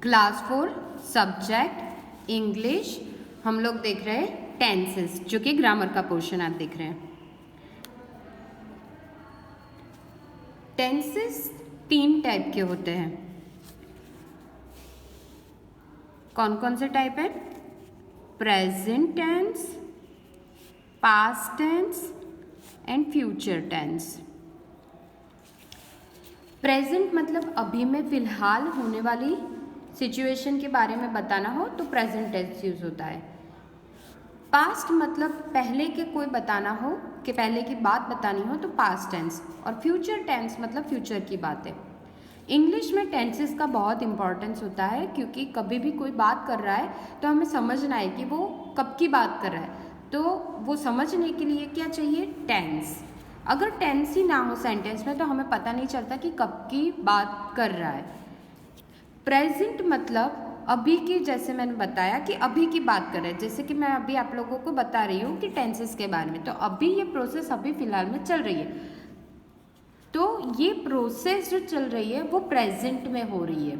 Class 4 subject English हम लोग देख रहे हैं टेंसेस, जो कि ग्रामर का पोर्शन आप देख रहे हैं। टेंसेस 3 टाइप के होते हैं। कौन कौन से टाइप है? Present tense, past tense and future tense. Present मतलब अभी में फिलहाल होने वाली सिचुएशन के बारे में बताना हो तो प्रेजेंट टेंस यूज होता है। पास्ट मतलब पहले के कोई बताना हो कि पहले की बात बतानी हो तो पास्ट टेंस, और फ्यूचर टेंस मतलब फ्यूचर की बात है। इंग्लिश में टेंसेस का बहुत इंपॉर्टेंस होता है, क्योंकि कभी भी कोई बात कर रहा है तो हमें समझना है कि वो कब की बात कर रहा है, तो वो समझने के लिए क्या चाहिए? टेंस। अगर टेंस ही ना हो सेंटेंस में तो हमें पता नहीं चलता कि कब की बात कर रहा है। प्रेजेंट मतलब अभी की, जैसे मैंने बताया कि अभी की बात कर रहे हैं, जैसे कि मैं अभी आप लोगों को बता रही हूँ कि टेंसेस के बारे में, तो अभी ये प्रोसेस अभी फिलहाल में चल रही है, तो ये प्रोसेस जो चल रही है वो प्रेजेंट में हो रही है।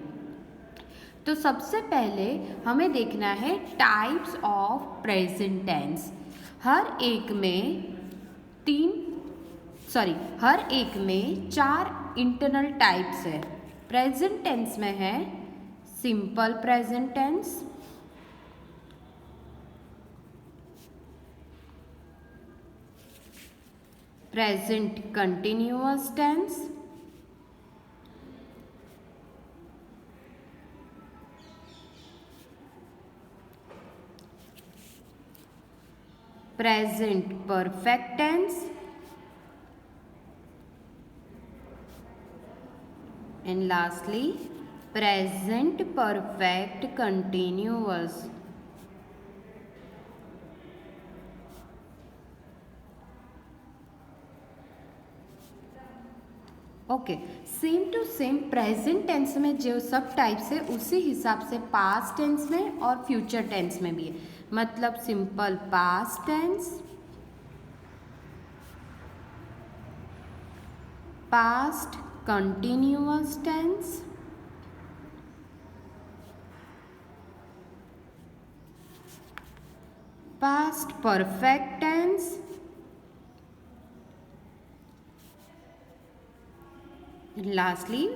तो सबसे पहले हमें देखना है टाइप्स ऑफ प्रेजेंट टेंस। हर एक में 4 इंटरनल टाइप्स है। प्रेजेंट टेंस में है simple present tense, present continuous tense, present perfect tense and lastly present perfect continuous। Okay, same to same present tense में जो सब टाइप्स है उसी हिसाब से पास्ट टेंस में और फ्यूचर टेंस में भी है। मतलब simple past tense, past continuous tense, past perfect tense, lastly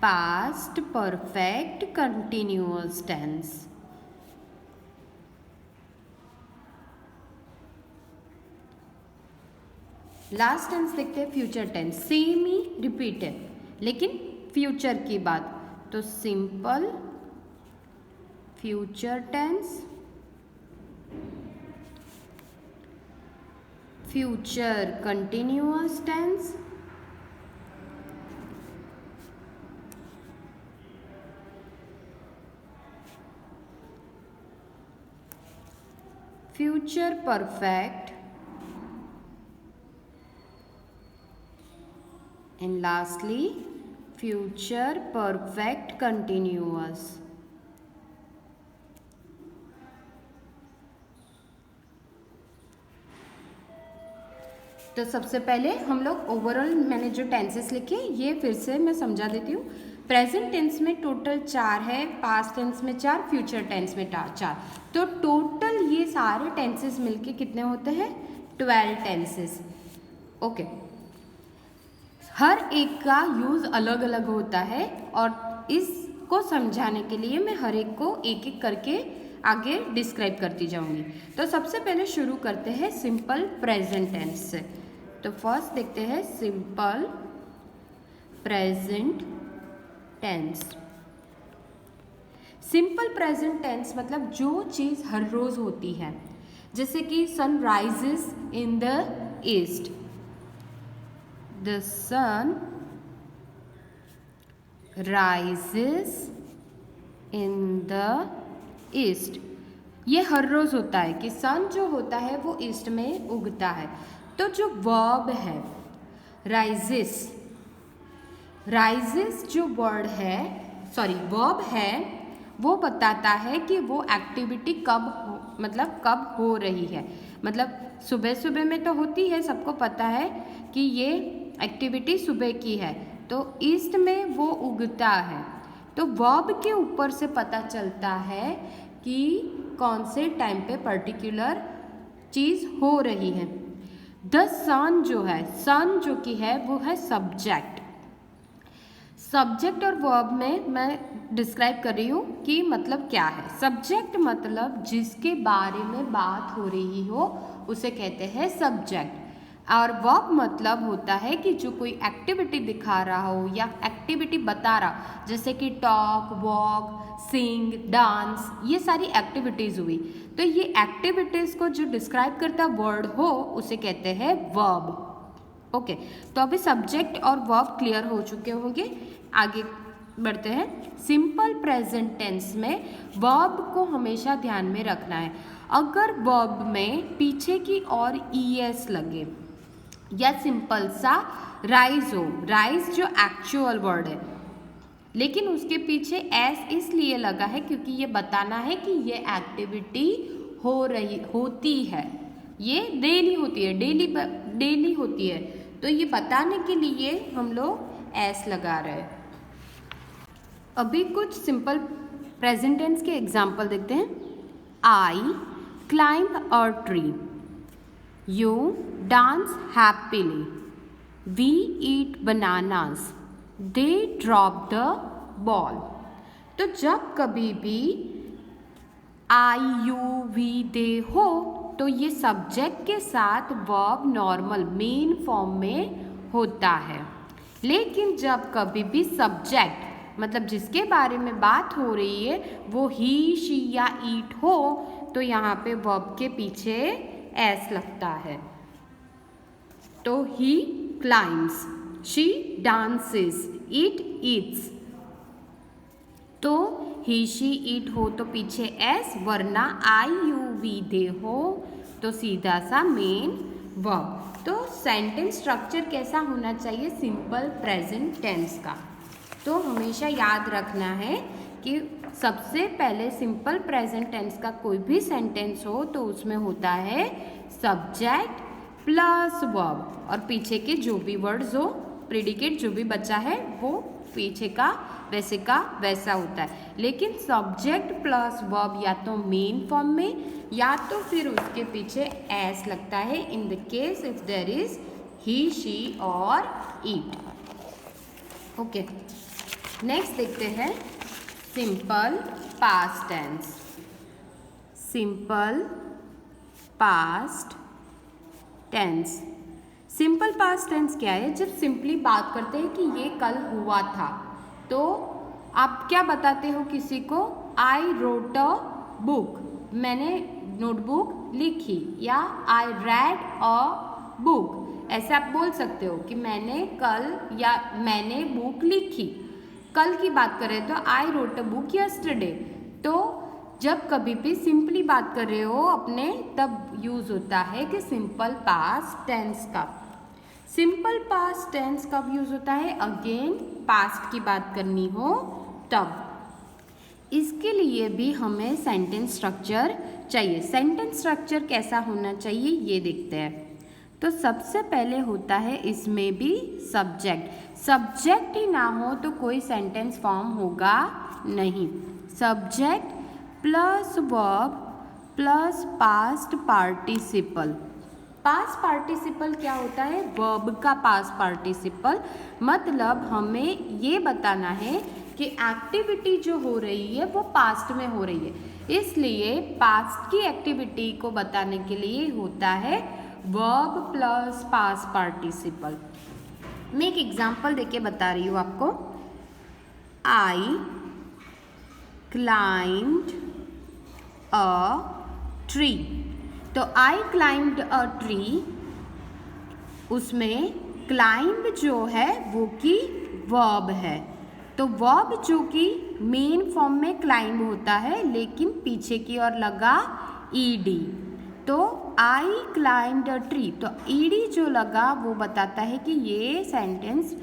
past perfect continuous tense। Last tense देखते हैं फ्यूचर टेंस। सेम ही रिपीट है लेकिन फ्यूचर की बात, तो simple future tense, future continuous tense, future perfect and lastly future perfect continuous। तो सबसे पहले हम लोग ओवरऑल मैंने जो टेंसेस लिखे ये फिर से मैं समझा देती हूँ। प्रेजेंट टेंस में टोटल 4 है, पास्ट टेंस में 4, फ्यूचर टेंस में 4, तो टोटल ये सारे टेंसेस मिलके कितने होते हैं? 12 टेंसेस। ओके, हर एक का यूज़ अलग अलग होता है और इसको समझाने के लिए मैं हर एक को एक एक करके आगे डिस्क्राइब करती जाऊंगी। तो सबसे पहले शुरू करते हैं सिंपल प्रेजेंट टेंस से। तो फर्स्ट देखते हैं simple present tense. Simple present tense मतलब जो चीज़ हर रोज़ होती है, जैसे कि sun rises in the east, the sun rises in the east। ये हर रोज होता है कि सन जो होता है वो ईस्ट में उगता है। तो जो वर्ब है राइजेस, राइजेस जो वर्ड है वर्ब है, वो बताता है कि वो एक्टिविटी कब हो रही है। मतलब सुबह सुबह में तो होती है, सबको पता है कि ये एक्टिविटी सुबह की है, तो ईस्ट में वो उगता है। तो वर्ब के ऊपर से पता चलता है कि कौन से टाइम पे पर्टिकुलर चीज़ हो रही है। द सन जो है, सन जो कि है वो है सब्जेक्ट। सब्जेक्ट और वर्ब में मैं डिस्क्राइब कर रही हूँ कि मतलब क्या है। सब्जेक्ट मतलब जिसके बारे में बात हो रही हो उसे कहते हैं सब्जेक्ट, और वर्ब मतलब होता है कि जो कोई एक्टिविटी दिखा रहा हो या एक्टिविटी बता रहा, जैसे कि टॉक, वॉक, सिंग, डांस, ये सारी एक्टिविटीज़ हुई। तो ये एक्टिविटीज़ को जो डिस्क्राइब करता वर्ड हो उसे कहते हैं वर्ब। ओके, तो अभी सब्जेक्ट और वर्ब क्लियर हो चुके होंगे। आगे बढ़ते हैं। सिंपल प्रेजेंट टेंस में वर्ब को हमेशा ध्यान में रखना है। अगर वर्ब में पीछे की ओर ईएस लगे या सिंपल सा राइज हो, राइज जो एक्चुअल वर्ड है, लेकिन उसके पीछे एस इसलिए लगा है क्योंकि ये बताना है कि ये एक्टिविटी होती है, ये डेली होती है, डेली होती है, तो ये बताने के लिए हम लोग एस लगा रहे हैं। अभी कुछ सिंपल प्रेजेंट टेंस के एग्जाम्पल देखते हैं। I climb a tree, you dance happily, we eat bananas, they drop the ball. तो जब कभी भी आई, यू, वी, दे हो तो ये सब्जेक्ट के साथ वर्ब नॉर्मल मेन फॉर्म में होता है। लेकिन जब कभी भी सब्जेक्ट मतलब जिसके बारे में बात हो रही है वो ही, शी या ईट हो तो यहाँ पे वर्ब के पीछे एस लगता है। तो he climbs, she dances, it eats. तो ही, शी, ईट हो तो पीछे एस, वरना आई, यू, वी, दे हो तो सीधा सा मेन वर्ब। तो सेंटेंस स्ट्रक्चर कैसा होना चाहिए सिंपल प्रेजेंट टेंस का, तो हमेशा याद रखना है कि सबसे पहले सिंपल प्रेजेंट टेंस का कोई भी सेंटेंस हो तो उसमें होता है सब्जेक्ट प्लस वर्ब, और पीछे के जो भी वर्ड्स हो, प्रेडिकेट जो भी बचा है वो पीछे का वैसा होता है। लेकिन सब्जेक्ट प्लस वर्ब या तो मेन फॉर्म में या तो फिर उसके पीछे एस लगता है in the case if there is he, she और ईट। ओके, नेक्स्ट देखते हैं simple past tense. Simple past tense, simple past tense क्या है? जब सिंपली बात करते हैं कि ये कल हुआ था, तो आप क्या बताते हो किसी को? आई रोट अ बुक, मैंने नोटबुक लिखी, या आई रेड अ बुक। ऐसे आप बोल सकते हो कि मैंने कल या मैंने बुक लिखी। कल की बात करें तो I wrote a book yesterday. तो जब कभी भी सिंपली बात कर रहे हो अपने, तब यूज़ होता है कि सिंपल पास्ट टेंस का। सिंपल पास्ट टेंस कब यूज़ होता है? अगेन पास्ट की बात करनी हो तब। इसके लिए भी हमें सेंटेंस स्ट्रक्चर चाहिए। सेंटेंस स्ट्रक्चर कैसा होना चाहिए ये देखते हैं। तो सबसे पहले होता है इसमें भी सब्जेक्ट। सब्जेक्ट ही ना हो तो कोई सेंटेंस फॉर्म होगा नहीं। Subject plus verb plus past participle. Past participle क्या होता है? वर्ब का पास्ट पार्टिसिपल। मतलब हमें ये बताना है कि एक्टिविटी जो हो रही है वो पास्ट में हो रही है, इसलिए पास्ट की एक्टिविटी को बताने के लिए होता है वर्ब प्लस पास्ट पार्टिसिपल। मैं एक एग्जांपल देके बता रही हूँ आपको। आई क्लाइंब्ड अ ट्री। तो आई क्लाइंब्ड अ ट्री, उसमें क्लाइंब जो है वो की वर्ब है। तो वर्ब जो कि मेन फॉर्म में क्लाइंब होता है, लेकिन पीछे की ओर लगा ईडी। तो आई क्लाइंब्ड अ ट्री, तो ईडी जो लगा वो बताता है कि ये सेंटेंस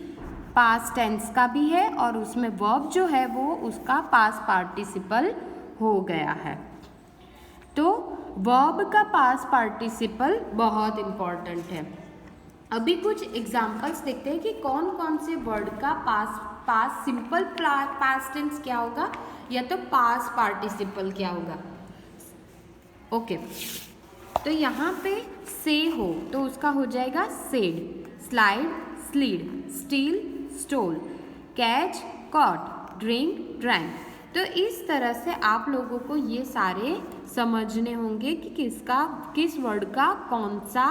पास्ट टेंस का भी है और उसमें वर्ब जो है वो उसका पास्ट पार्टिसिपल हो गया है। तो वर्ब का पास्ट पार्टिसिपल बहुत इम्पॉर्टेंट है। अभी कुछ एग्जाम्पल्स देखते हैं कि कौन कौन से वर्ड का past past simple past tense क्या होगा या तो पास्ट पार्टिसिपल क्या होगा। ओके तो यहाँ पे से हो तो उसका हो जाएगा said, slide slid, steal stole, catch caught, drink drank. तो इस तरह से आप लोगों को ये सारे समझने होंगे कि किस वर्ड का कौन सा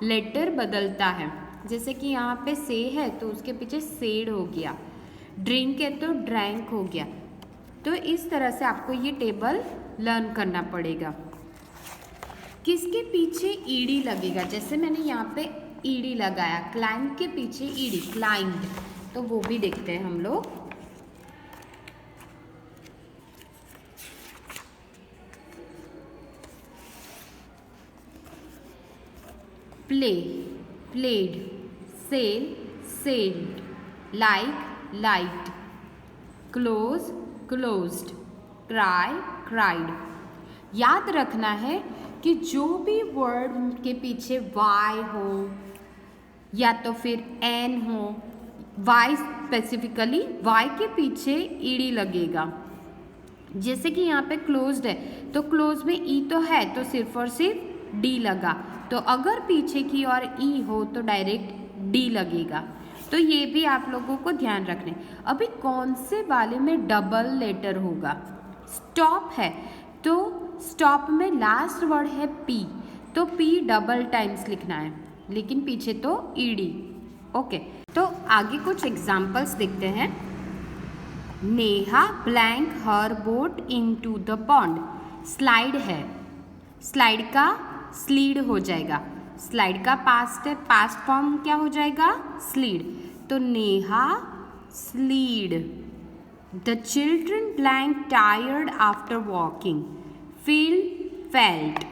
लेटर बदलता है। जैसे कि यहाँ पे से है तो उसके पीछे सेड हो गया, ड्रिंक है तो ड्रैंक हो गया। तो इस तरह से आपको ये टेबल लर्न करना पड़ेगा। किसके पीछे ईडी लगेगा, जैसे मैंने यहाँ पे ईडी लगाया, क्लाइंब के पीछे ईडी क्लाइंब, तो वो भी देखते हैं हम लोग। Play played, sell selled, like liked, close closed, cry cried. याद रखना है कि जो भी वर्ड के पीछे वाई हो या तो फिर एन हो, वाई स्पेसिफिकली वाई के पीछे ईडी लगेगा। जैसे कि यहाँ पे क्लोज्ड है तो क्लोज में ई तो है तो सिर्फ और सिर्फ डी लगा, तो अगर पीछे की और ई हो तो डायरेक्ट डी लगेगा। तो ये भी आप लोगों को ध्यान रखने। अभी कौन से वाले में डबल लेटर होगा, स्टॉप है तो स्टॉप में लास्ट वर्ड है पी, तो पी डबल टाइम्स लिखना है, लेकिन पीछे तो ईडी। ओके तो आगे कुछ एग्जाम्पल्स देखते हैं। Neha blank her boat into the pond. Slide है, स्लाइड का स्लीड हो जाएगा, स्लाइड का पास्ट है, पास्ट फॉर्म क्या हो जाएगा स्लीड, तो Neha slid. The children blank tired after walking. Feel felt,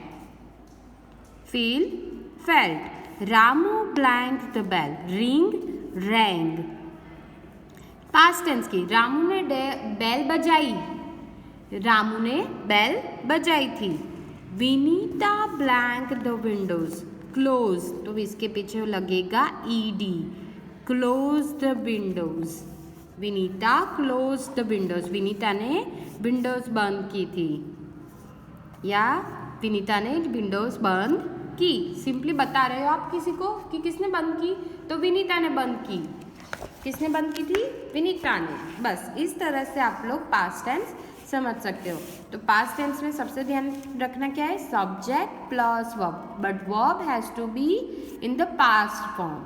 feel felt. Ramu blank the bell, ring rang. Past tense की, रामू ने बेल बजाई, रामू ने बेल बजाई थी। Vinita blank the Windows, close, तो इसके पीछे लगेगा ED, close the Windows. Vinita close the Windows, Vinita ने विंडोज बंद की थी या विनीता ने विंडोज बंद की। सिंपली बता रहे हो आप किसी को कि किसने बंद की, तो विनीता ने बंद की। किसने बंद की थी, विनीता ने। बस इस तरह से आप लोग पास्ट टेंस समझ सकते हो। तो पास्ट टेंस में सबसे ध्यान रखना क्या है, subject plus verb, but verb has to be in the past form.